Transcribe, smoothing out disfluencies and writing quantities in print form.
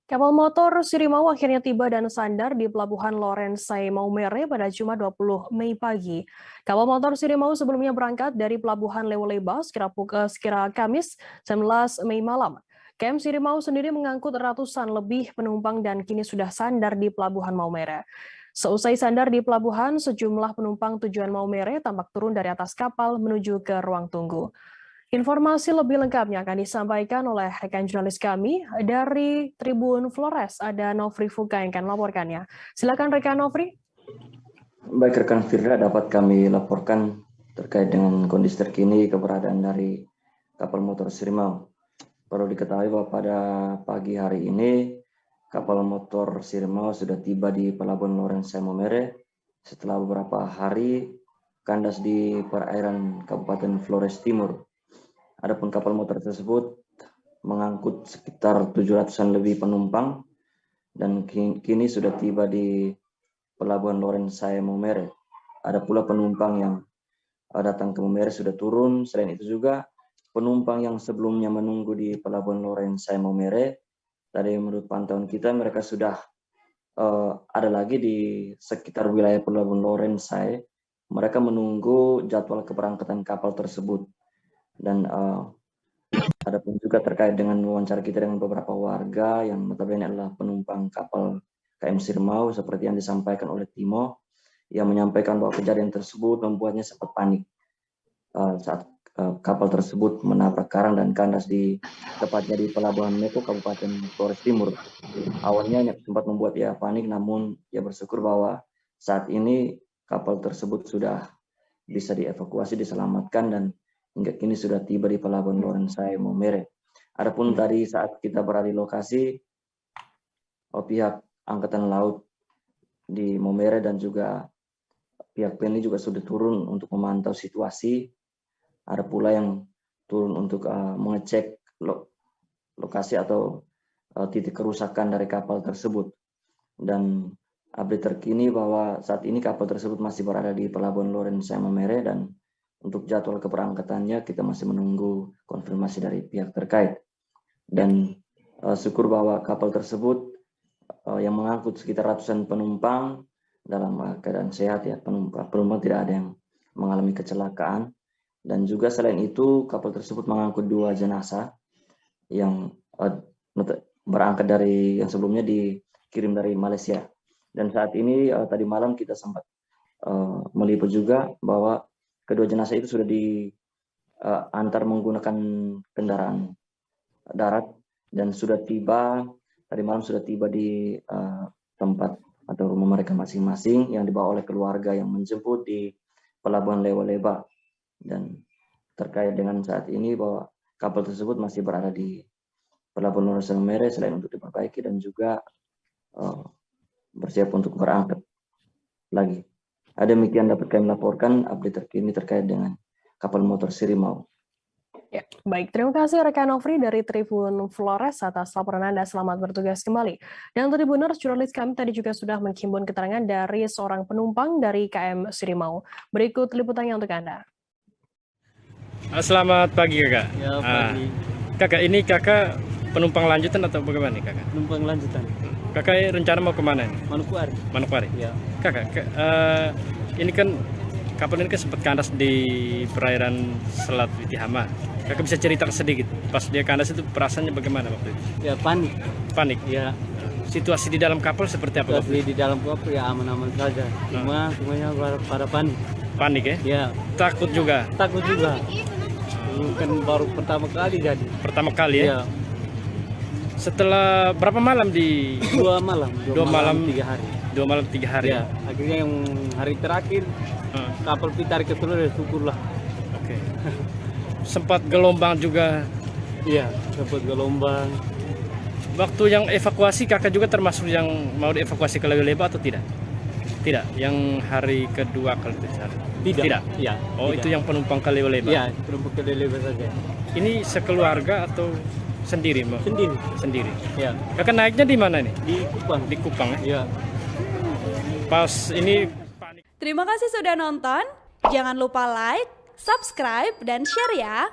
Kapal motor Sirimau akhirnya tiba dan sandar di Pelabuhan Lorenzai Maumere pada Jumat 20 Mei pagi. Kapal motor Sirimau sebelumnya berangkat dari Pelabuhan Lewoleba sekira Kamis 19 Mei malam. KM Sirimau sendiri mengangkut ratusan lebih penumpang dan kini sudah sandar di Pelabuhan Maumere. Seusai sandar di pelabuhan, sejumlah penumpang tujuan Maumere tampak turun dari atas kapal menuju ke ruang tunggu. Informasi lebih lengkapnya akan disampaikan oleh rekan jurnalis kami dari Tribun Flores. Ada Nofri Fuka yang akan melaporkannya. Silakan rekan Nofri. Baik rekan Firda, dapat kami laporkan terkait dengan kondisi terkini keberadaan dari kapal motor Sirimau. Perlu diketahui bahwa pada pagi hari ini kapal motor Sirimau sudah tiba di Pelabuhan Lorenzai Maumere setelah beberapa hari kandas di perairan Kabupaten Flores Timur. Adapun kapal motor tersebut mengangkut sekitar 700-an lebih penumpang dan kini sudah tiba di Pelabuhan Lorenzai Maumere. Ada pula penumpang yang datang ke Maumere sudah turun. Selain itu juga penumpang yang sebelumnya menunggu di Pelabuhan Lorenzai Maumere, tadi menurut pantauan kita mereka sudah ada lagi di sekitar wilayah Pelabuhan Lorenzai. Mereka menunggu jadwal keberangkatan kapal tersebut. Dan ada pun juga terkait dengan wawancara kita dengan beberapa warga yang notabene adalah penumpang kapal KM Sirimau seperti yang disampaikan oleh Timo, yang menyampaikan bahwa kejadian tersebut membuatnya sempat panik saat kapal tersebut menabrak karang dan kandas tepatnya di Pelabuhan Meko, Kabupaten Flores Timur. Awalnya sempat membuat ia panik, namun ia bersyukur bahwa saat ini kapal tersebut sudah bisa dievakuasi, diselamatkan, dan hingga kini sudah tiba di Pelabuhan Lorenzai Maumere. Adapun tadi saat kita berada di lokasi, pihak Angkatan Laut di Maumere dan juga pihak PNI juga sudah turun untuk memantau situasi. Ada pula yang turun untuk mengecek lokasi atau titik kerusakan dari kapal tersebut. Dan update terkini bahwa saat ini kapal tersebut masih berada di Pelabuhan Lorenzai Maumere dan untuk jadwal keberangkatannya kita masih menunggu konfirmasi dari pihak terkait. Dan syukur bahwa kapal tersebut yang mengangkut sekitar ratusan penumpang dalam keadaan sehat ya, penumpang tidak ada yang mengalami kecelakaan. Dan juga selain itu kapal tersebut mengangkut 2 jenazah yang berangkat dari yang sebelumnya dikirim dari Malaysia. Dan saat ini tadi malam kita sempat meliput juga bahwa kedua jenazah itu sudah diantar menggunakan kendaraan darat dan sudah tiba tadi malam di tempat atau rumah mereka masing-masing yang dibawa oleh keluarga yang menjemput di Pelabuhan Lewoleba. Dan terkait dengan saat ini bahwa kapal tersebut masih berada di Pelabuhan Lorenzai Maumere selain untuk diperbaiki dan juga bersiap untuk berangkat lagi. Demikian dapat kami laporkan update terkini terkait dengan kapal motor Sirimau. Ya, baik, terima kasih rekan Nofri dari Tribun Flores atas laporan Anda. Selamat bertugas kembali. Dan Tribuners, jurnalis kami tadi juga sudah menghimpun keterangan dari seorang penumpang dari KM Sirimau. Berikut liputannya untuk Anda. Selamat pagi kakak. Ya, pagi. Kakak, ini kakak penumpang lanjutan atau bagaimana nih kakak? Penumpang lanjutan. Kakak rencana mau kemana nih? Manokwari. Manokwari? Ya. Kakak, ini kan kapal ini kan sempat kandas di perairan Selat Witihama. Kakak bisa cerita sedikit, pas dia kandas itu perasaannya bagaimana waktu itu? Ya, panik. Panik? Ya. Situasi di dalam kapal seperti apa? Tapi di dalam kapal ya aman-aman saja. Semuanya pada panik. Panik ya? Ya. Takut juga? Takut juga. Bukan baru pertama kali jadi. Pertama kali ya? Ya. Setelah berapa malam di? 2 malam. 2 malam 3 hari. 2 malam 3 hari. Ya. Akhirnya yang hari terakhir kapal pitar ke seluruh, syukurlah. Oke. Sempat gelombang juga. Iya, sempat gelombang. Waktu yang evakuasi kakak juga termasuk yang mau dievakuasi ke Lewoleba atau tidak? Tidak, yang hari kedua kali itu. Tidak. Ya. Oh, tidak. itu yang penumpang ke Lewoleba. Iya, penumpang ke Lewoleba saja. Ini sekeluarga atau sendiri, Mbak? Sendiri. Sendiri. Ya. Kakak naiknya di mana nih? Di Kupang. Di Kupang ya? Ya. Pas ini panik. Terima kasih sudah nonton. Jangan lupa like, subscribe, dan share ya.